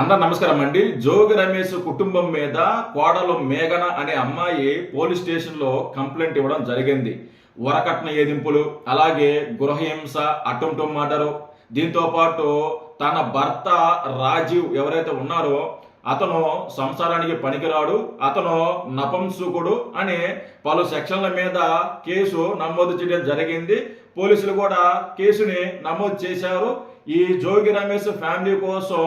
అందరు నమస్కారం అండి. జోగి రమేష్ కుటుంబం మీద కోడలు మేఘన అనే అమ్మాయి పోలీస్ స్టేషన్లో కంప్లైంట్ ఇవ్వడం జరిగింది. వరకట్న ఏదింపులు, అలాగే గృహహింస, అటెంప్ట్ మర్డరు, దీంతో పాటు తన భర్త రాజీవ్ ఎవరైతే ఉన్నారో అతను సంసారానికి పనికిరాడు, అతను నపంసుకుడు అని పలు సెక్షన్ల మీద కేసు నమోదు చేయడం జరిగింది. పోలీసులు కూడా కేసుని నమోదు చేశారు. ఈ జోగి రమేష్ ఫ్యామిలీ కోసం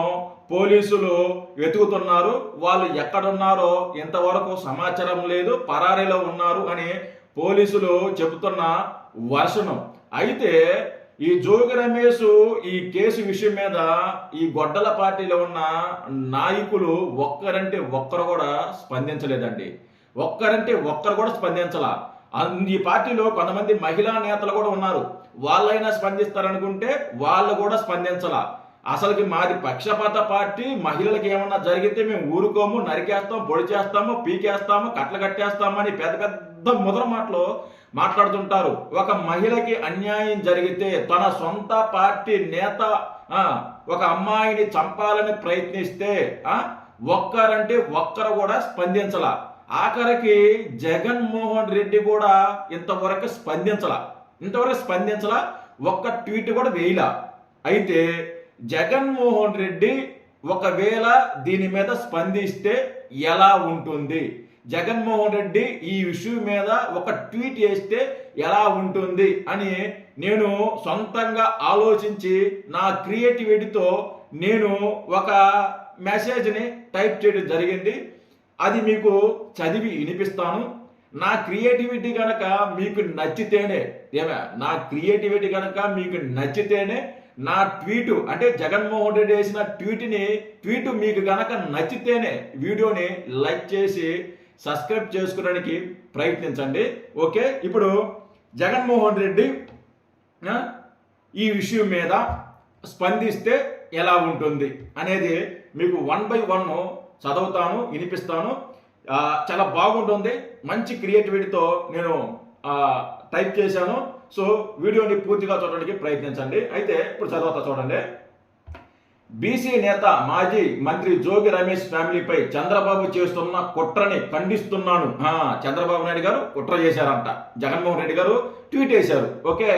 పోలీసులు వెతుకుతున్నారు. వాళ్ళు ఎక్కడున్నారో ఇంతవరకు సమాచారం లేదు, పరారీలో ఉన్నారు అని పోలీసులు చెబుతున్న వర్షనం. అయితే ఈ జోగి రమేష్ ఈ కేసు విషయం మీద ఈ గొడ్డల పార్టీలో ఉన్న నాయకులు ఒక్కరంటే ఒక్కరు కూడా స్పందించలేదండి. ఒక్కరంటే ఒక్కరు కూడా స్పందించలా. ఈ పార్టీలో కొంతమంది మహిళా నేతలు కూడా ఉన్నారు. వాళ్ళైనా స్పందిస్తారనుకుంటే వాళ్ళు కూడా స్పందించలా. అసలుకి మాది పక్షపాత పార్టీ, మహిళలకు ఏమన్నా జరిగితే మేము ఊరుకోము, నరికేస్తాం, పొడి చేస్తాము, పీకేస్తాము, కట్ల కట్టేస్తామని పెద్ద పెద్ద ముద్ర మాటలు మాట్లాడుతుంటారు. ఒక మహిళకి అన్యాయం జరిగితే తన సొంత పార్టీ నేత ఒక అమ్మాయిని చంపాలని ప్రయత్నిస్తే ఒక్కరంటే ఒక్కరు కూడా స్పందించాల. ఆఖరికి జగన్మోహన్ రెడ్డి కూడా ఇంతవరకు స్పందించలా, ఒక్క ట్వీట్ కూడా వేయలా. అయితే జగన్మోహన్ రెడ్డి ఒకవేళ దీని మీద స్పందిస్తే ఎలా ఉంటుంది, జగన్మోహన్ రెడ్డి ఈ విషయం మీద ఒక ట్వీట్ చేస్తే ఎలా ఉంటుంది అని నేను సొంతంగా ఆలోచించి నా క్రియేటివిటీతో నేను ఒక మెసేజ్ని టైప్ చేయడం జరిగింది. అది మీకు చదివి వినిపిస్తాను. నా క్రియేటివిటీ కనుక మీకు నచ్చితేనే నా ట్వీటు అంటే జగన్మోహన్ రెడ్డి వేసిన ట్వీట్ మీకు గనక నచ్చితేనే వీడియోని లైక్ చేసి సబ్స్క్రైబ్ చేసుకోవడానికి ప్రయత్నించండి. ఓకే, ఇప్పుడు జగన్మోహన్ రెడ్డి ఈ విషయం మీద స్పందిస్తే ఎలా ఉంటుంది అనేది మీకు 1 by 1 చదువుతాను, వినిపిస్తాను. చాలా బాగుంటుంది. మంచి క్రియేటివిటీతో నేను టైప్ చేశాను. సో వీడియోని పూర్తిగా చూడడానికి ప్రయత్నించండి. అయితే ఇప్పుడు చదువుతా చూడండి. బీసీ నేత మాజీ మంత్రి జోగి రమేష్ ఫ్యామిలీపై చంద్రబాబు చేస్తున్న కుట్రని ఖండిస్తున్నాను. చంద్రబాబు నాయుడు గారు కుట్ర చేశారంట, జగన్మోహన్ రెడ్డి గారు ట్వీట్ చేశారు. ఓకే,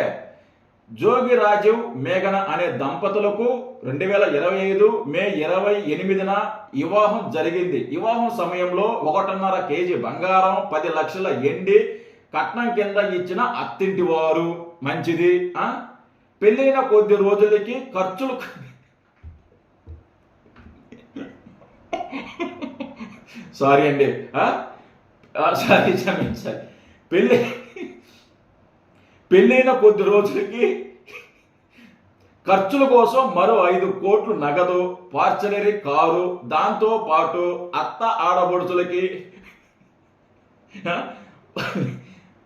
జోగి రాజీవ్ మేఘన అనే దంపతులకు 2025 మే 28న వివాహం జరిగింది. వివాహం సమయంలో 1.5 కేజీ బంగారం, 10 లక్షల ఎండి కట్నం కింద ఇచ్చిన అత్తింటి వారు. మంచిది. పెళ్ళైన కొద్ది రోజులకి ఖర్చులు సారీ అండి, పెళ్ళైన కొద్ది రోజులకి ఖర్చుల కోసం మరో 5 కోట్లు నగదు, ఫార్చునరీ కారు, దాంతో పాటు అత్త ఆడబడుచులకి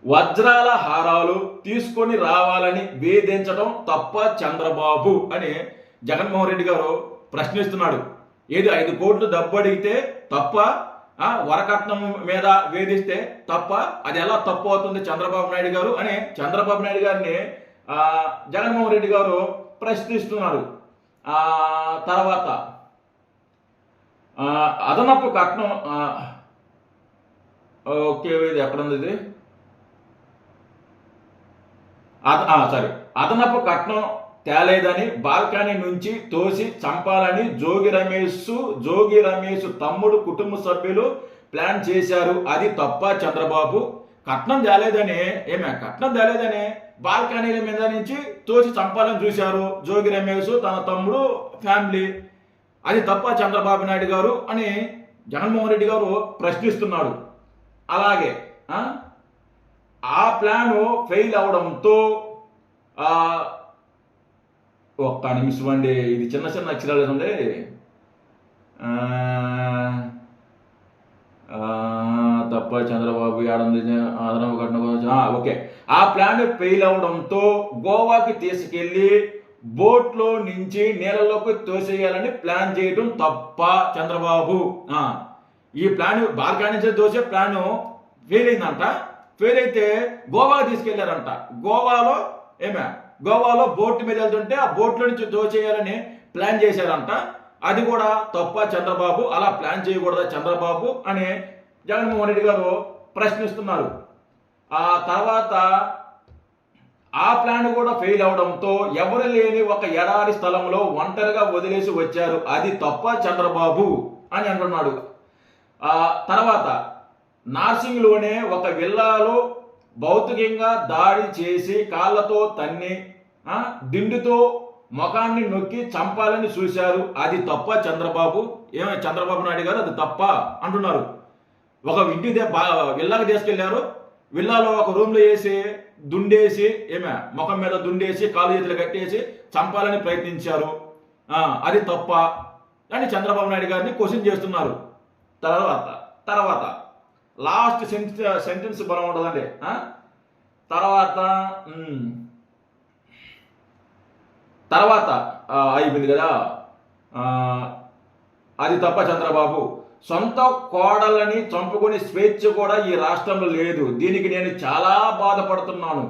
వజ్రాల హారాలు తీసుకొని రావాలని వేధించడం తప్ప చంద్రబాబు అని జగన్మోహన్ రెడ్డి గారు ప్రశ్నిస్తున్నాడు. ఏది 5 కోట్లు డబ్బు అడిగితే తప్ప, వరకట్నం మీద వేధిస్తే తప్ప, అది ఎలా తప్పు అవుతుంది చంద్రబాబు నాయుడు గారు అని చంద్రబాబు నాయుడు గారిని జగన్మోహన్ రెడ్డి గారు ప్రశ్నిస్తున్నారు. తర్వాత అదనపు కట్నం, ఓకే ఇది ఎక్కడుంది ఇది, అదనపు కట్నం తేలేదని బాల్కనీ నుంచి తోసి చంపాలని జోగి రమేష్ తమ్ముడు కుటుంబ సభ్యులు ప్లాన్ చేశారు. అది తప్ప చంద్రబాబు? కట్నం తేలేదని బాల్కనీల మీద నుంచి తోసి చంపాలని చూశారు జోగి రమేష్ తన తమ్ముడు ఫ్యామిలీ. అది తప్ప చంద్రబాబు నాయుడు గారు అని జగన్మోహన్ రెడ్డి గారు ప్రశ్నిస్తున్నాడు. అలాగే ఆ ప్లాను ఫెయిల్ అవడంతో ఒక్క నిమిషం అండి, ఇది చిన్న చిన్న అక్షరాలు ఉంది. తప్ప చంద్రబాబు అదనపు ఘటన. ఓకే, ఆ ప్లాన్ ఫెయిల్ అవడంతో గోవాకి తీసుకెళ్లి బోట్లో నుంచి నీళ్ళలోకి తోసేయాలని ప్లాన్ చేయడం తప్ప చంద్రబాబు? ఈ ప్లాన్ బాల్కనీ నుంచి తోసే ప్లాన్ ఫెయిల్ అయిందంట. ఫెయిల్ అయితే గోవాకి తీసుకెళ్లారంట. గోవాలో బోట్ మీద వెళ్తుంటే ఆ బోట్లో నుంచి దోచేయాలని ప్లాన్ చేశారంట. అది కూడా తప్ప చంద్రబాబు, అలా ప్లాన్ చేయకూడదా చంద్రబాబు అని జగన్మోహన్ రెడ్డి గారు ప్రశ్నిస్తున్నారు. ఆ తర్వాత ఆ ప్లాన్ కూడా ఫెయిల్ అవడంతో ఎవరు లేని ఒక ఎడారి స్థలంలో ఒంటరిగా వదిలేసి వచ్చారు, అది తప్ప చంద్రబాబు అని అంటున్నాడు. ఆ తర్వాత నార్సింగ్లోనే ఒక విల్లాలో భౌతికంగా దాడి చేసి కాళ్ళతో తన్ని దిండుతో ముఖాన్ని నొక్కి చంపాలని చూశారు, అది తప్ప చంద్రబాబు. ఏమైనా చంద్రబాబు నాయుడు గారు అది తప్ప అంటున్నారు. ఒక ఇంటి విల్లాకి తీసుకెళ్లారు, విల్లాలో ఒక రూమ్లో వేసి దుండేసి ముఖం మీద దుండేసి కాలు చేతులు కట్టేసి చంపాలని ప్రయత్నించారు, అది తప్ప అని చంద్రబాబు నాయుడు గారిని క్వశ్చన్ చేస్తున్నారు. తర్వాత లాస్ట్ సెంటెన్స్ బలం ఉండదండి. తర్వాత అయిపోయింది కదా, అది తప్ప చంద్రబాబు. సొంత కోడలని చంపుకునే స్వేచ్ఛ కూడా ఈ రాష్ట్రంలో లేదు, దీనికి నేను చాలా బాధపడుతున్నాను.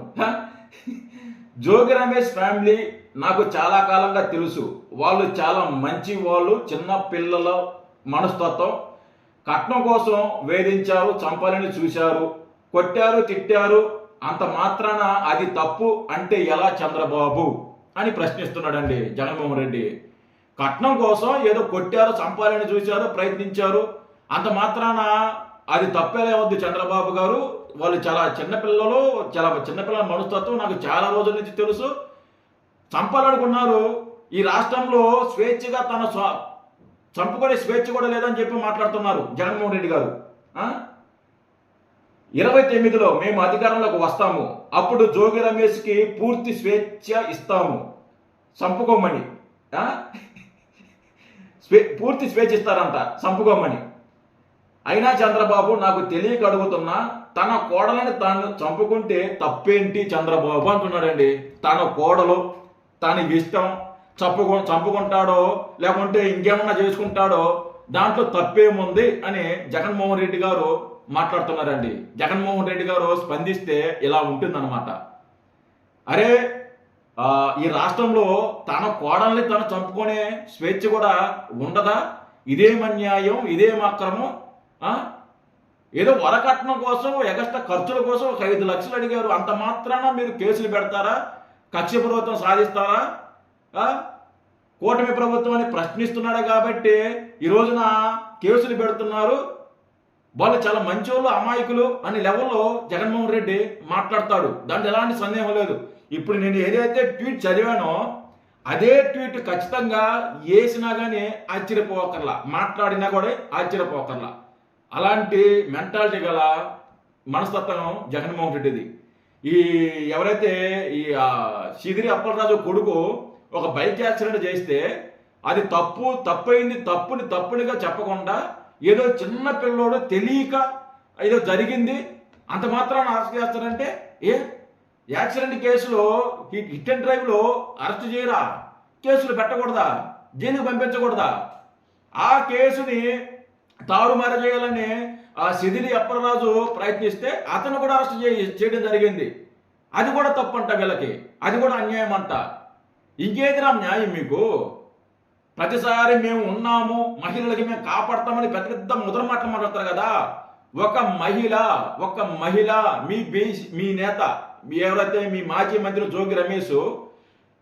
జోగి రమేష్ ఫ్యామిలీ నాకు చాలా కాలంగా తెలుసు, వాళ్ళు చాలా మంచి వాళ్ళు. చిన్న పిల్లల మనస్తత్వం, కట్నం కోసం వేధించారు, చంపాలని చూశారు, కొట్టారు, తిట్టారు, అంత మాత్రాన అది తప్పు అంటే ఎలా చంద్రబాబు అని ప్రశ్నిస్తున్నాడండి జగన్మోహన్ రెడ్డి. కట్నం కోసం ఏదో కొట్టారు, చంపాలని చూశారు, ప్రయత్నించారు, అంత మాత్రాన అది తప్పేలా వద్దు చంద్రబాబు గారు. వాళ్ళు చాలా చిన్నపిల్లలు, చాలా చిన్నపిల్లల మనస్తత్వం నాకు చాలా రోజుల నుంచి తెలుసు. చంపాలనుకున్నారు. ఈ రాష్ట్రంలో స్వేచ్ఛగా చంపుకునే స్వేచ్ఛ కూడా లేదని చెప్పి మాట్లాడుతున్నారు జగన్మోహన్ రెడ్డి గారు. 29లో మేము అధికారంలోకి వస్తాము, అప్పుడు జోగి రమేష్కి పూర్తి స్వేచ్ఛ ఇస్తాము, చంపుకోమని. పూర్తి స్వేచ్ఛ ఇస్తారంట చంపుకోమని. అయినా చంద్రబాబు నాకు తెలియక అడుగుతున్నా, తన కోడలని తాను చంపుకుంటే తప్పేంటి చంద్రబాబు అంటున్నాడండి. తన కోడలు తన ఇష్టం, చంపుకుంటాడో లేకుంటే ఇంకేమన్నా చేసుకుంటాడో దాంట్లో తప్పేముంది అని జగన్మోహన్ రెడ్డి గారు మాట్లాడుతున్నారండి. జగన్మోహన్ రెడ్డి గారు స్పందిస్తే ఇలా ఉంటుందన్నమాట. అరే, ఈ రాష్ట్రంలో తన కోడల్ని తను చంపుకునే స్వేచ్ఛ కూడా ఉండదా? ఇదేం అన్యాయం, ఇదేం అక్రమం. ఏదో వరకట్నం కోసం, ఎగస్ట్రా ఖర్చుల కోసం ఒక 5 లక్షలు అడిగారు, అంత మాత్రాన మీరు కేసులు పెడతారా? కక్షపూర్వకం సాధిస్తారా? కూటమి ప్రభుత్వం అని ప్రశ్నిస్తున్నాడు కాబట్టి ఈ రోజున కేసులు పెడుతున్నారు. వాళ్ళు చాలా మంచోళ్ళు, అమాయకులు అనే లెవెల్లో జగన్మోహన్ రెడ్డి మాట్లాడతాడు, దాంట్లో ఎలాంటి సందేహం లేదు. ఇప్పుడు నేను ఏదైతే ట్వీట్ చదివానో అదే ట్వీట్ ఖచ్చితంగా వేసినా కానీ ఆశ్చర్యపోకర్లా, మాట్లాడినా కూడా ఆశ్చర్యపోకర్లా. అలాంటి మెంటాలిటీ గల మనస్తత్వం జగన్మోహన్ రెడ్డిది. ఎవరైతే ఈ సిదిరి అప్పలరాజు కొడుకు ఒక బైక్ యాక్సిడెంట్ చేస్తే అది తప్పైంది, తప్పునిగా చెప్పకుండా ఏదో చిన్న పిల్లోడు తెలియక ఏదో జరిగింది అంత మాత్రాన్ని అరెస్ట్ చేస్తారంటే, యాక్సిడెంట్ కేసులో హిట్ అండ్ డ్రైవ్లో అరెస్ట్ చేయరా? కేసులు పెట్టకూడదా? జైలుకి పంపించకూడదా? ఆ కేసుని తారుమారు చేయాలని ఆ సిదిరి అప్పలరాజు ప్రయత్నిస్తే అతను కూడా అరెస్ట్ చేయడం జరిగింది. అది కూడా తప్పంట వీళ్ళకి, అది కూడా అన్యాయం అంట. ఇంకేదిరా న్యాయం మీకు? ప్రతిసారి మేము ఉన్నాము, మహిళలకి మేము కాపాడతామని పెద్ద పెద్ద ముద్ర మాటలు మాట్లాడతారు కదా. ఒక మహిళ మీ నేత ఎవరైతే మీ మాజీ మంత్రి జోగి రమేష్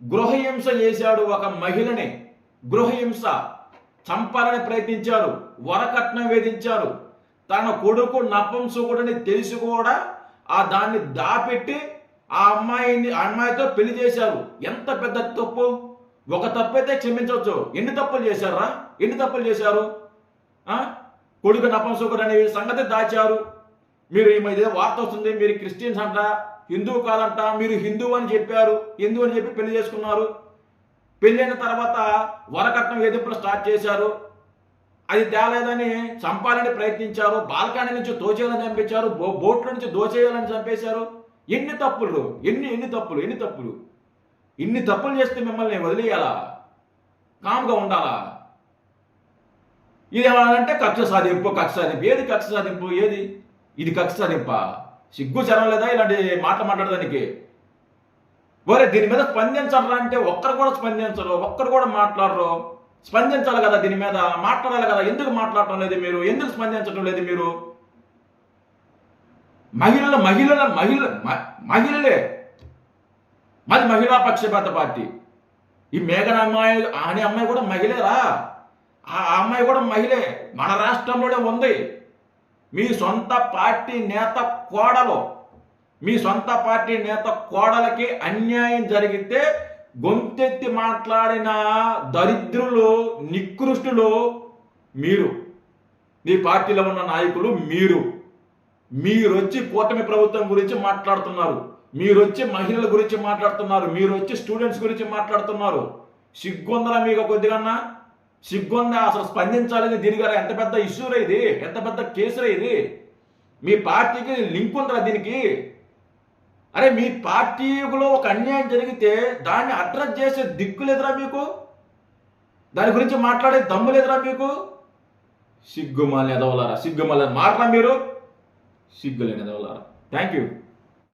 గృహహింస చేశాడు. ఒక మహిళని గృహహింస చంపాలని ప్రయత్నించారు, వరకట్నం వేధించారు. తన కొడుకు నపుంసకుడని తెలిసి కూడా దాన్ని దాపెట్టి ఆ అమ్మాయితో పెళ్లి చేశారు. ఎంత పెద్ద తప్పు! ఒక తప్పు అయితే క్షమించవచ్చు, ఎన్ని తప్పులు చేశారా? ఎన్ని తప్పులు చేశారు? కొడుకు నపుంసకుడు అనే సంగతి దాచారు. మీరు ఇదే వార్త వస్తుంది, మీరు క్రిస్టియన్స్ అంట, హిందువు కాదంట, మీరు హిందువు అని చెప్పారు, హిందువు అని చెప్పి పెళ్లి చేసుకున్నారు. పెళ్ళైన తర్వాత వరకట్నం వేధింపులు స్టార్ట్ చేశారు. అది తేలేదని చంపాలని ప్రయత్నించారు, బాల్కనీ నుంచి దోచేయాలని చంపించారు, బోట్ల నుంచి దోచేయాలని చంపేశారు. ఎన్ని తప్పులు, ఎన్ని తప్పులు ఇన్ని తప్పులు చేస్తే మిమ్మల్ని వదిలేయాలా? కామ్గా ఉండాలా? ఇది ఏమనంటే కక్ష సాధింపు. ఏది కక్ష సాధింపు? ఇది కక్ష సాధింపా? సిగ్గు చరం లేదా ఇలాంటి మాటలు మాట్లాడడానికి? దీని మీద స్పందించరా అంటే ఒక్కరు కూడా స్పందించరు, ఒక్కరు కూడా మాట్లాడరు. స్పందించాలి కదా, దీని మీద మాట్లాడాలి కదా. ఎందుకు మాట్లాడటం లేదు మీరు? ఎందుకు స్పందించడం లేదు మీరు? మహిళలే మాది మహిళా పక్షపాత పార్టీ. ఈ మేఘన అమ్మాయి అనే అమ్మాయి కూడా మహిళరా? ఆ అమ్మాయి కూడా మహిళే, మన రాష్ట్రంలోనే ఉంది. మీ సొంత పార్టీ నేత కోడలు, మీ సొంత పార్టీ నేత కోడలకి అన్యాయం జరిగితే గొంతెత్తి మాట్లాడిన దరిద్రులు, నికృష్టులు మీరు, మీ పార్టీలో ఉన్న నాయకులు మీరొచ్చి కూటమి ప్రభుత్వం గురించి మాట్లాడుతున్నారు, మీరొచ్చి మహిళల గురించి మాట్లాడుతున్నారు, మీరొచ్చి స్టూడెంట్స్ గురించి మాట్లాడుతున్నారు. సిగ్గుందరా మీకు కొద్దిగన్నా? సిగ్గుందా? అసలు స్పందించాలని దీని గారు ఎంత పెద్ద ఇష్యూరా ఇది, ఎంత పెద్ద కేసురా ఇది? మీ పార్టీకి లింక్ ఉందిరా దీనికి? అరే మీ పార్టీలో ఒక అన్యాయం జరిగితే దాన్ని అడ్రస్ చేసే దిక్కు లేదురా మీకు? దాని గురించి మాట్లాడే దమ్ము లేదురా మీకు? సిగ్గుమాలని ఎదవలారా, సిగ్గుమాలని మాటరా మీరు, సిగ్గులేని ఎదవలారా. Thank you.